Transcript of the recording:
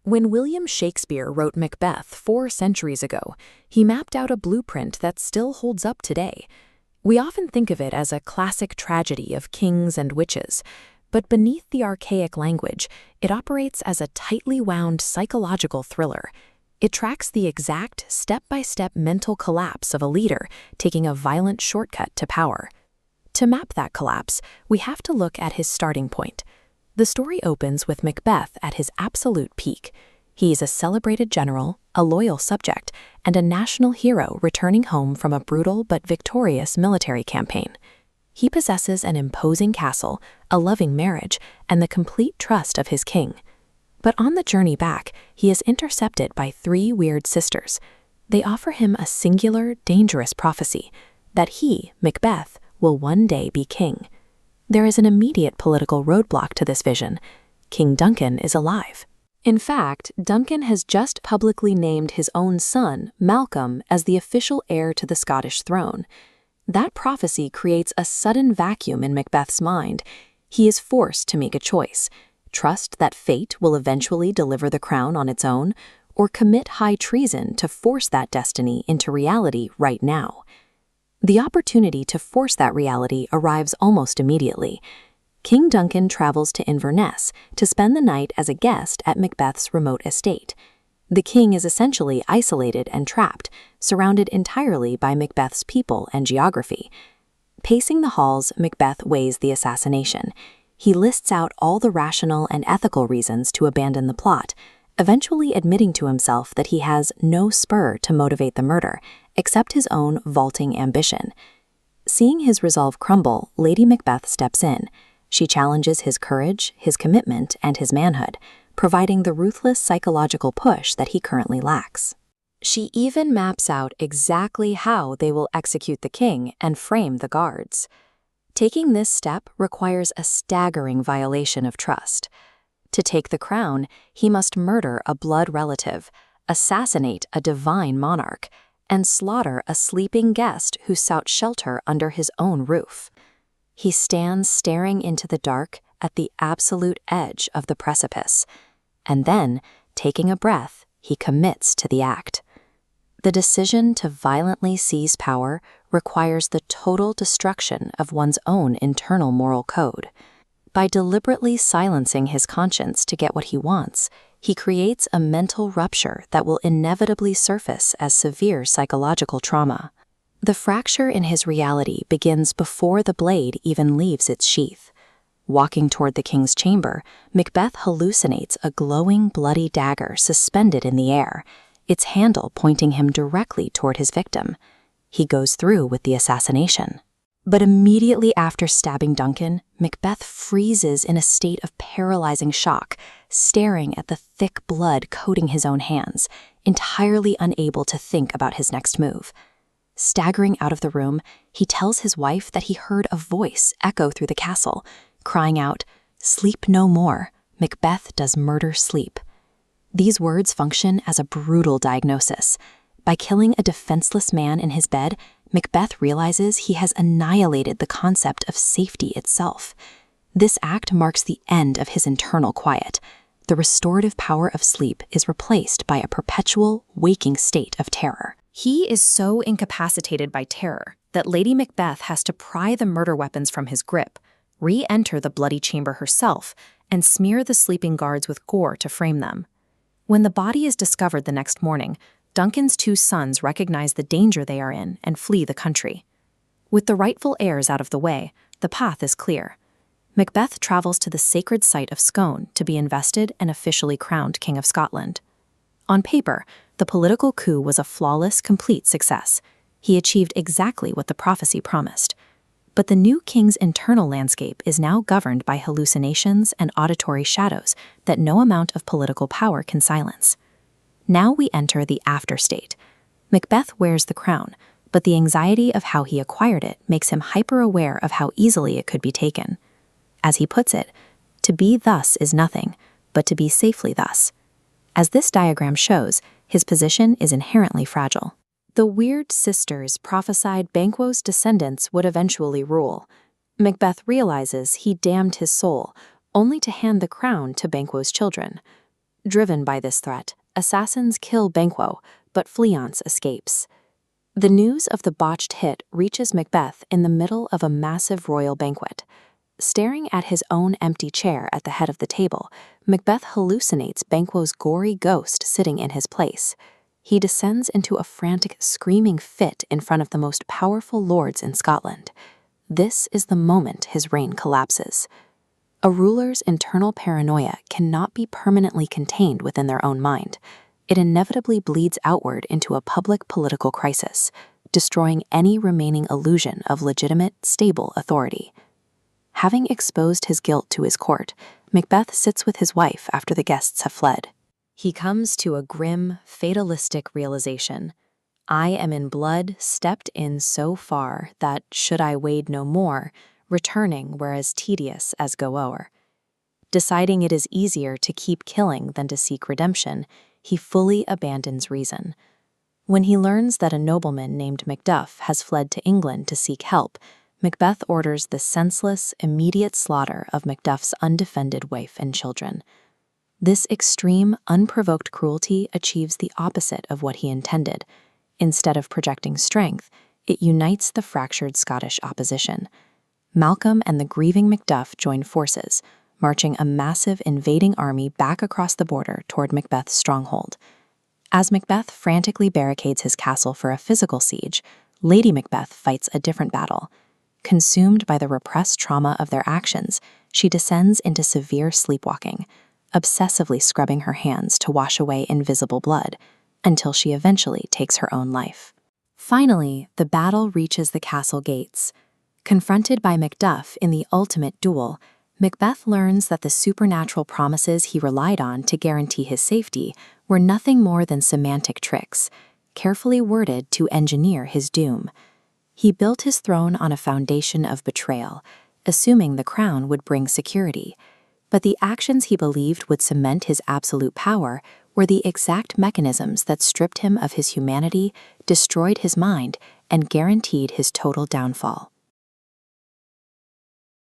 When William Shakespeare wrote Macbeth 4 centuries ago, he mapped out a blueprint that still holds up today. We often think of it as a classic tragedy of kings and witches, but beneath the archaic language, it operates as a tightly wound psychological thriller. It tracks the exact step-by-step mental collapse of a leader taking a violent shortcut to power. To map that collapse, we have to look at his starting point. The story opens with Macbeth at his absolute peak. He is a celebrated general, a loyal subject, and a national hero returning home from a brutal but victorious military campaign. He possesses an imposing castle, a loving marriage, and the complete trust of his king. But on the journey back, he is intercepted by 3 weird sisters. They offer him a singular, dangerous prophecy that he, Macbeth, will one day be king. There is an immediate political roadblock to this vision. King Duncan is alive. In fact, Duncan has just publicly named his own son, Malcolm, as the official heir to the Scottish throne. That prophecy creates a sudden vacuum in Macbeth's mind. He is forced to make a choice: trust that fate will eventually deliver the crown on its own, or commit high treason to force that destiny into reality right now. The opportunity to force that reality arrives almost immediately. King Duncan travels to Inverness to spend the night as a guest at Macbeth's remote estate. The king is essentially isolated and trapped, surrounded entirely by Macbeth's people and geography. Pacing the halls, Macbeth weighs the assassination. He lists out all the rational and ethical reasons to abandon the plot, eventually admitting to himself that he has no spur to motivate the murder, except his own vaulting ambition. Seeing his resolve crumble, Lady Macbeth steps in. She challenges his courage, his commitment, and his manhood, providing the ruthless psychological push that he currently lacks. She even maps out exactly how they will execute the king and frame the guards. Taking this step requires a staggering violation of trust. To take the crown, he must murder a blood relative, assassinate a divine monarch, and slaughter a sleeping guest who sought shelter under his own roof. He stands staring into the dark at the absolute edge of the precipice, and then, taking a breath, he commits to the act. The decision to violently seize power requires the total destruction of one's own internal moral code. By deliberately silencing his conscience to get what he wants, he creates a mental rupture that will inevitably surface as severe psychological trauma. The fracture in his reality begins before the blade even leaves its sheath. Walking toward the king's chamber, Macbeth hallucinates a glowing, bloody dagger suspended in the air, its handle pointing him directly toward his victim. He goes through with the assassination. But immediately after stabbing Duncan, Macbeth freezes in a state of paralyzing shock, staring at the thick blood coating his own hands, entirely unable to think about his next move. Staggering out of the room, he tells his wife that he heard a voice echo through the castle, crying out, "Sleep no more. Macbeth does murder sleep." These words function as a brutal diagnosis. By killing a defenseless man in his bed, Macbeth realizes he has annihilated the concept of safety itself. This act marks the end of his internal quiet. The restorative power of sleep is replaced by a perpetual, waking state of terror. He is so incapacitated by terror that Lady Macbeth has to pry the murder weapons from his grip, re-enter the bloody chamber herself, and smear the sleeping guards with gore to frame them. When the body is discovered the next morning, Duncan's 2 sons recognize the danger they are in and flee the country. With the rightful heirs out of the way, the path is clear. Macbeth travels to the sacred site of Scone to be invested and officially crowned King of Scotland. On paper, the political coup was a flawless, complete success. He achieved exactly what the prophecy promised. But the new king's internal landscape is now governed by hallucinations and auditory shadows that no amount of political power can silence. Now we enter the afterstate. Macbeth wears the crown, but the anxiety of how he acquired it makes him hyper-aware of how easily it could be taken. As he puts it, to be thus is nothing, but to be safely thus. As this diagram shows, his position is inherently fragile. The weird sisters prophesied Banquo's descendants would eventually rule. Macbeth realizes he damned his soul, only to hand the crown to Banquo's children. Driven by this threat, assassins kill Banquo, but Fleance escapes. The news of the botched hit reaches Macbeth in the middle of a massive royal banquet. Staring at his own empty chair at the head of the table, Macbeth hallucinates Banquo's gory ghost sitting in his place. He descends into a frantic, screaming fit in front of the most powerful lords in Scotland. This is the moment his reign collapses. A ruler's internal paranoia cannot be permanently contained within their own mind. It inevitably bleeds outward into a public political crisis, destroying any remaining illusion of legitimate, stable authority. Having exposed his guilt to his court, Macbeth sits with his wife after the guests have fled. He comes to a grim, fatalistic realization. I am in blood stepped in so far that, should I wade no more, returning were as tedious as go o'er. Deciding it is easier to keep killing than to seek redemption, he fully abandons reason. When he learns that a nobleman named Macduff has fled to England to seek help, Macbeth orders the senseless, immediate slaughter of Macduff's undefended wife and children. This extreme, unprovoked cruelty achieves the opposite of what he intended. Instead of projecting strength, it unites the fractured Scottish opposition. Malcolm and the grieving Macduff join forces, marching a massive invading army back across the border toward Macbeth's stronghold. As Macbeth frantically barricades his castle for a physical siege, Lady Macbeth fights a different battle. Consumed by the repressed trauma of their actions, she descends into severe sleepwalking, obsessively scrubbing her hands to wash away invisible blood, until she eventually takes her own life. Finally, the battle reaches the castle gates. Confronted by Macduff in the ultimate duel, Macbeth learns that the supernatural promises he relied on to guarantee his safety were nothing more than semantic tricks, carefully worded to engineer his doom. He built his throne on a foundation of betrayal, assuming the crown would bring security. But the actions he believed would cement his absolute power were the exact mechanisms that stripped him of his humanity, destroyed his mind, and guaranteed his total downfall.